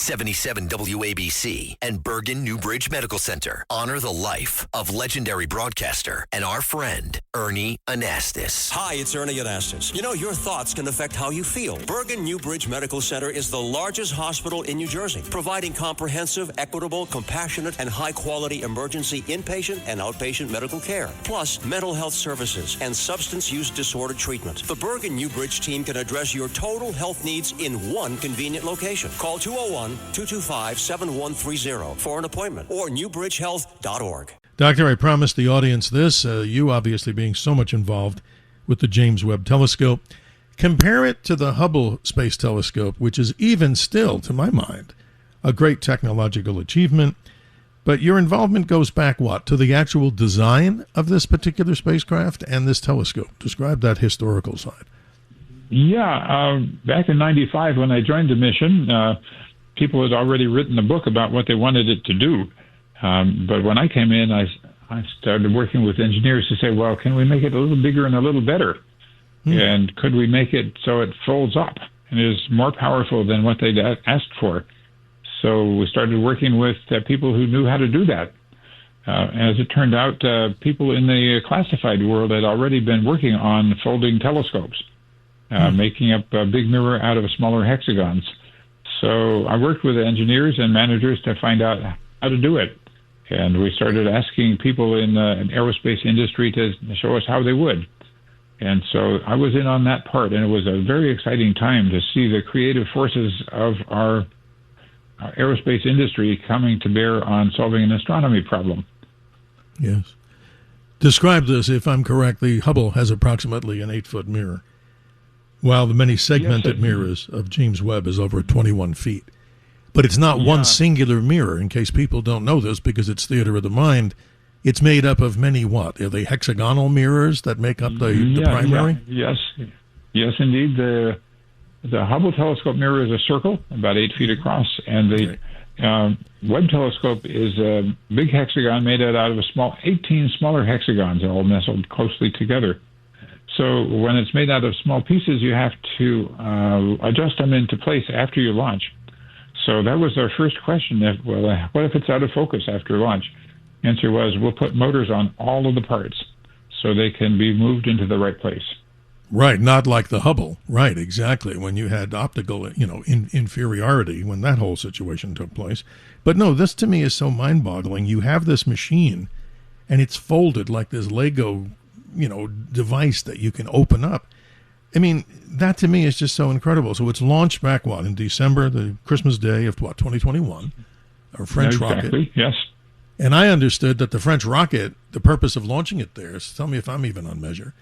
77 WABC and Bergen Newbridge Medical Center honor the life of legendary broadcaster and our friend, Ernie Anastas. Hi, it's Ernie Anastas. You know, your thoughts can affect how you feel. Bergen Newbridge Medical Center is the largest hospital in New Jersey, providing comprehensive, equitable, compassionate, and high-quality emergency inpatient and outpatient medical care, plus mental health services and substance use disorder treatment. The Bergen Newbridge team can address your total health needs in one convenient location. Call 201-225-7130 for an appointment or newbridgehealth.org. Doctor, I promised the audience this, you obviously being so much involved with the James Webb Telescope. Compare it to the Hubble Space Telescope, which is even still, to my mind, a great technological achievement. But your involvement goes back, what, to the actual design of this particular spacecraft and this telescope? Describe that historical side. Yeah, back in 95 when I joined the mission, people had already written a book about what they wanted it to do. But when I came in, I started working with engineers to say, well, can we make it a little bigger and a little better? And could we make it so it folds up and is more powerful than what they'd asked for? So we started working with people who knew how to do that. As it turned out, people in the classified world had already been working on folding telescopes, making up a big mirror out of smaller hexagons. So I worked with engineers and managers to find out how to do it. And we started asking people in the aerospace industry to show us how they would. And so I was in on that part, and it was a very exciting time to see the creative forces of our aerospace industry coming to bear on solving an astronomy problem. Yes. Describe this, if I'm correct. The Hubble has approximately an 8-foot mirror, while the many segmented mirrors of James Webb is over 21 feet. But it's not one singular mirror, in case people don't know this, because it's theater of the mind. It's made up of many, what? Are they hexagonal mirrors that make up the primary? Yes, indeed. The Hubble Telescope mirror is a circle, about 8 feet across, and the Webb Telescope is a big hexagon made out of 18 smaller hexagons, all nestled closely together. So when it's made out of small pieces, you have to adjust them into place after you launch. So that was our first question. What if it's out of focus after launch? Answer was, we'll put motors on all of the parts so they can be moved into the right place. Right, not like the Hubble. Right, exactly, when you had optical, inferiority when that whole situation took place. But no, this to me is so mind-boggling. You have this machine, and it's folded like this Lego, device that you can open up. I mean, that to me is just so incredible. So it's launched back, in December, the Christmas day of, 2021, a French rocket. Yes. And I understood that the French rocket, the purpose of launching it there, tell me if I'm even on measure,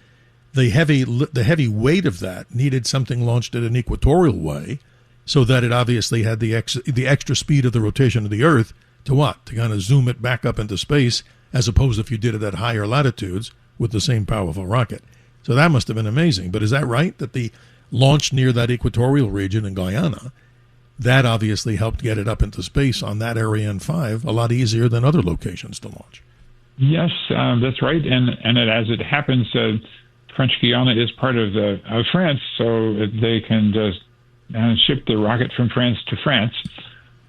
the heavy weight of that needed something launched at an equatorial way so that it obviously had the extra speed of the rotation of the Earth to what? To kind of zoom it back up into space, as opposed if you did it at higher latitudes with the same powerful rocket. So that must have been amazing. But is that right, that the launch near that equatorial region in Guyana, that obviously helped get it up into space on that Ariane 5 a lot easier than other locations to launch? Yes, that's right. And as it happens, French Guiana is part of France, so they can just ship the rocket from France to France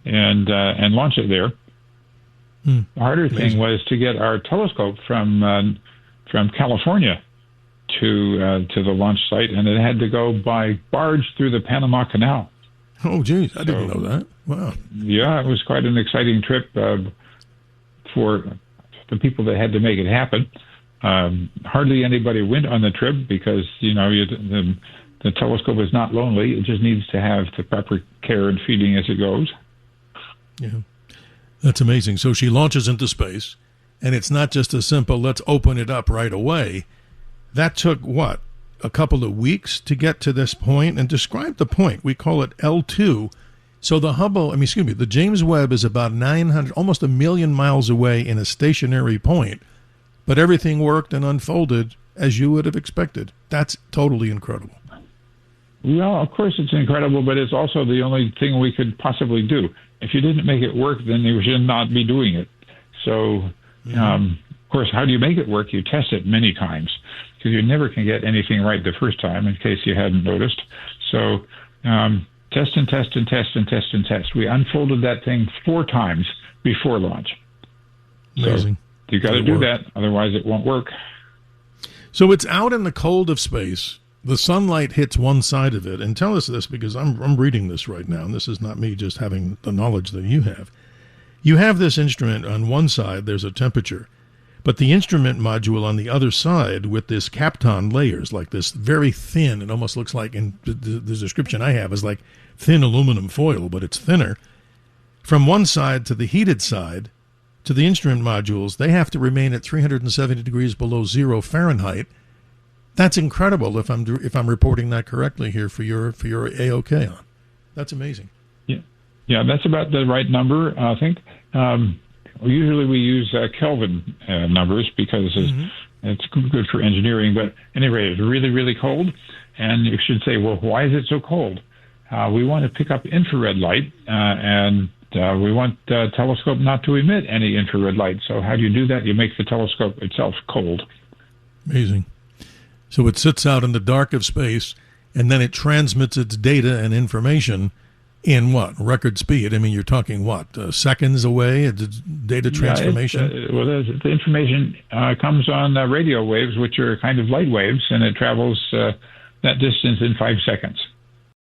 and launch it there. The harder thing was to get our telescope from California to the launch site, and it had to go by barge through the Panama Canal. Oh, geez, I didn't know that. Wow. Yeah, it was quite an exciting trip for the people that had to make it happen. Hardly anybody went on the trip because, the telescope is not lonely. It just needs to have the proper care and feeding as it goes. Yeah, that's amazing. So she launches into space, and it's not just a simple, let's open it up right away. That took, what, a couple of weeks to get to this point? And describe the point. We call it L2. So the James Webb is about 900, almost 1 million miles away in a stationary point, but everything worked and unfolded as you would have expected. That's totally incredible. Well, of course it's incredible, but it's also the only thing we could possibly do. If you didn't make it work, then you should not be doing it. So, of course, how do you make it work? You test it many times, because you never can get anything right the first time, in case you hadn't noticed. So test and test and test and test and test. We unfolded that thing 4 times before launch. Amazing. So you got to do that, otherwise it won't work. So it's out in the cold of space. The sunlight hits one side of it. And tell us this, because I'm reading this right now, and this is not me just having the knowledge that you have. You have this instrument on one side, there's a temperature, but the instrument module on the other side with this Kapton layers, like this very thin, it almost looks like, in the description I have is like thin aluminum foil, but it's thinner. From one side to the heated side, to the instrument modules, they have to remain at 370 degrees below 0 Fahrenheit. That's incredible if I'm reporting that correctly here for your AOK on. That's amazing. Yeah, that's about the right number, I think. Usually we use Kelvin numbers because it's good for engineering. But anyway, it's really, really cold. And you should say, well, why is it so cold? We want to pick up infrared light, and we want the telescope not to emit any infrared light. So how do you do that? You make the telescope itself cold. Amazing. So it sits out in the dark of space, and then it transmits its data and information in what? Record speed? I mean, you're talking what? Seconds away? It's data transformation? The information comes on radio waves, which are kind of light waves, and it travels that distance in 5 seconds.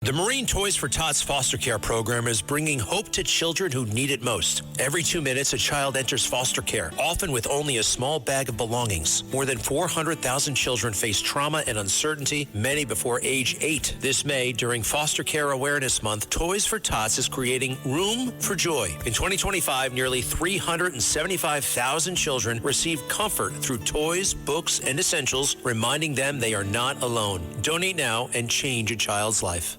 The Marine Toys for Tots foster care program is bringing hope to children who need it most. Every 2 minutes, a child enters foster care, often with only a small bag of belongings. More than 400,000 children face trauma and uncertainty, many before age 8. This May, during Foster Care Awareness Month, Toys for Tots is creating Room for Joy. In 2025, nearly 375,000 children received comfort through toys, books, and essentials, reminding them they are not alone. Donate now and change a child's life.